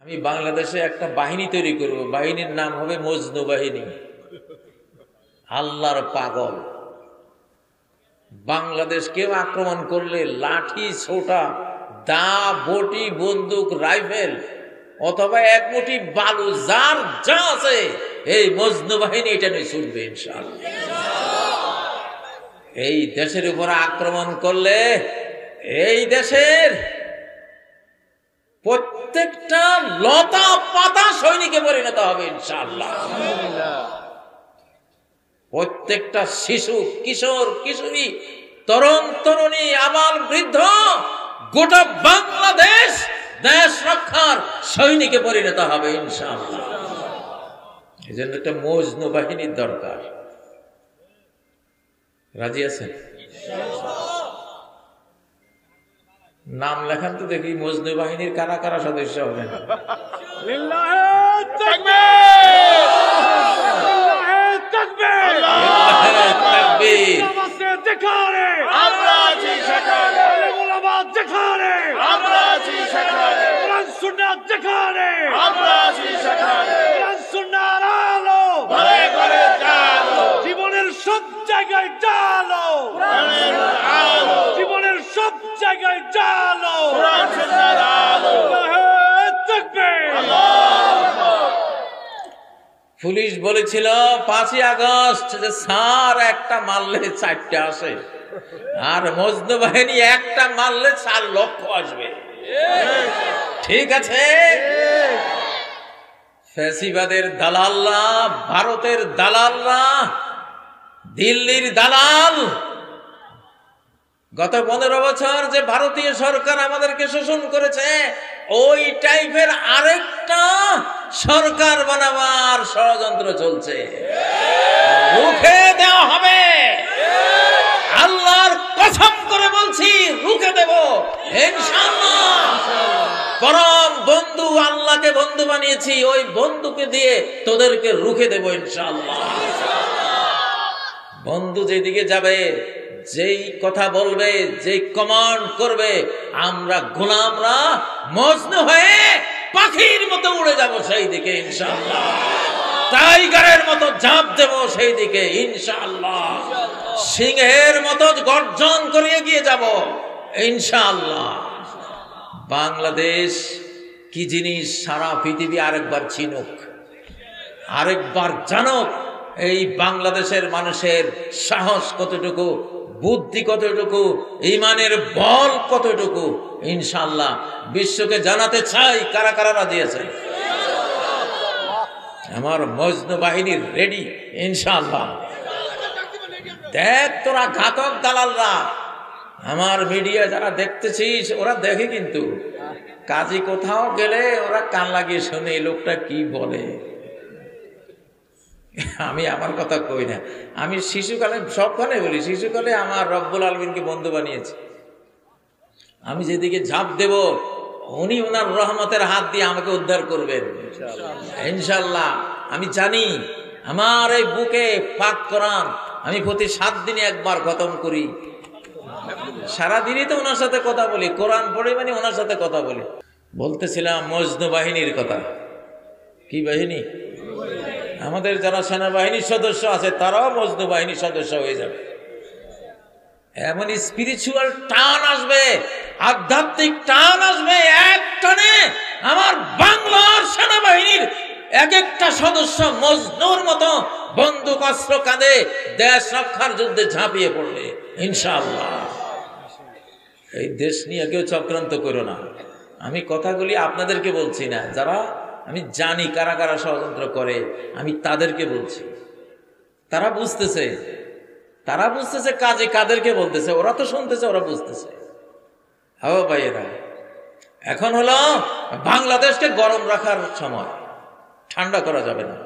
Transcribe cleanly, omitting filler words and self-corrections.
আমি বাংলাদেশে একটা বাহিনী তৈরি করব, বাহিনীর নাম হবে মজনু বাহিনী। আল্লাহর পাগল। বাংলাদেশ কেউ আক্রমণ করলে লাঠি, ছোটা, দা, বটি, বন্দুক, রাইফেল অথবা এক মুঠি বালু, যার যা আছে এই মজনু বাহিনী এটা নিয়ে ছুটবে ইনশাআল্লাহ। এই দেশের উপর আক্রমণ করলে এই দেশের প্রত্যেকটা লতা পাতা সৈনিকে পরিণত হবে ইনশাআল্লাহ। প্রত্যেকটা শিশু, কিশোর, কিশোরী, তরুণ, তরুণী, আবাল, বৃদ্ধ, গোটা বাংলাদেশ দেশ রক্ষার সৈনিকে পরিণত হবে ইনশাআল্লাহ। এই জন্য একটা মজনু বাহিনীর দরকার। রাজি আছেন? নাম লেখান তো দেখি মজনু বাহিনীর কারা কারা সদস্য হবেন। জীবনের সব জায়গায় জালো, জীবনের সব জায়গায় জালো। পুলিশ বলেছিল 5ই আগস্ট যে স্যার একটা মারলে 4টে আসে, আর মজনু বাহিনী একটা মারলে 4 লক্ষ আসবে। ঠিক আছে? ফ্যাসিবাদের দালালরা, ভারতের দালালরা, দিল্লির দালাল, গত 15 বছর যে ভারতীয় সরকার আমাদেরকে শোষণ করেছে, ওই টাইপের আরেকটা সরকার বানাবার ষড়যন্ত্র চলছে। রুখে দেওয়া হবে, আল্লাহর কসম করে বলছি, রুখে দেব ইনশাআল্লাহ। পরম বন্ধু আল্লাহকে বন্ধু বানিয়েছি, ওই বন্ধুকে দিয়ে তোদেরকে রুখে দেব ইনশাআল্লাহ। বন্ধু যেদিকে যাবে, যেই কথা বলবে, যেই কমান্ড করবে, আমরা গোলামরা মজনু হয়ে পাখির মতো উড়ে যাব সেই দিকে ইনশাআল্লাহ। টাইগারের মতো ঝাঁপ দেব সেই দিকে ইনশাআল্লাহ। সিংহের মতো গর্জন করে এগিয়ে যাব ইনশাআল্লাহ। বাংলাদেশ কি জিনিস সারা পৃথিবী আরেকবার চিনুক, আরেকবার জানুক এই বাংলাদেশের মানুষের সাহস কতটুকু, বুদ্ধি কতটুকু, ঈমানের বল কতটুকু। ইনশাআল্লাহ বিশ্বকে জানাতে চাই কারা কারা রাজি আছে। আমার মজনু বাহিনীর রেডি ইনশাআল্লাহ। দেখ তোরা ঘাতক দালালরা, আমার মিডিয়া যারা দেখতেছিস ওরা দেখে, কিন্তু কাজী কোথাও গেলে ওরা কান লাগিয়ে শোনে এই লোকটা কি বলে। আমি আমার কথা কই না, আমি শিশুকালে সবখানে বলি, শিশুকালে আমার রব্বুল আলমিনকে বন্ধু বানিয়েছি। আমি যেদিকে ঝাঁপ দেব উনি ওনার রহমতের হাত দিয়ে আমাকে উদ্ধার করবেন ইনশাআল্লাহ। আমি জানি আমার এই বুকে পাক কোরআন আমি প্রতি 7 দিনে একবার খতম করি। সারাদিনই তো ওনার সাথে কথা বলি, কোরআন পড়ে মানে ওনার সাথে কথা বলি। বলতেছিলাম মজনু বাহিনীর কথা। কি বাহিনী? আমাদের যারা সেনাবাহিনীর সদস্য আছে তারাও মজনু বাহিনীর সদস্য হয়ে যাবে। এমন স্পিরিচুয়াল টান আসবে, আধ্যাত্মিক টান আসবে, এক টানে আমার বাংলার সেনাবাহিনীর এক একটা সদস্য মজনুর মতো বন্দুক অস্ত্র কাঁধে দেশ রক্ষার যুদ্ধে ঝাঁপিয়ে পড়বে ইনশাআল্লাহ। এই দেশ নিয়ে কেউ চক্রান্ত করো না। আমি কথাগুলি আপনাদেরকে বলছি না, যারা আমি জানি কারা কারা ষড়যন্ত্র করে, আমি তাদেরকে বলছি। তারা বুঝতেছে, তারা বুঝতেছে কাজে কাদেরকে বলতেছে, ওরা তো শুনতেছে, ওরা বুঝতেছে। হ্যাঁ ভাইয়েরা, এখন হলো বাংলাদেশকে গরম রাখার সময়, ঠান্ডা করা যাবে না।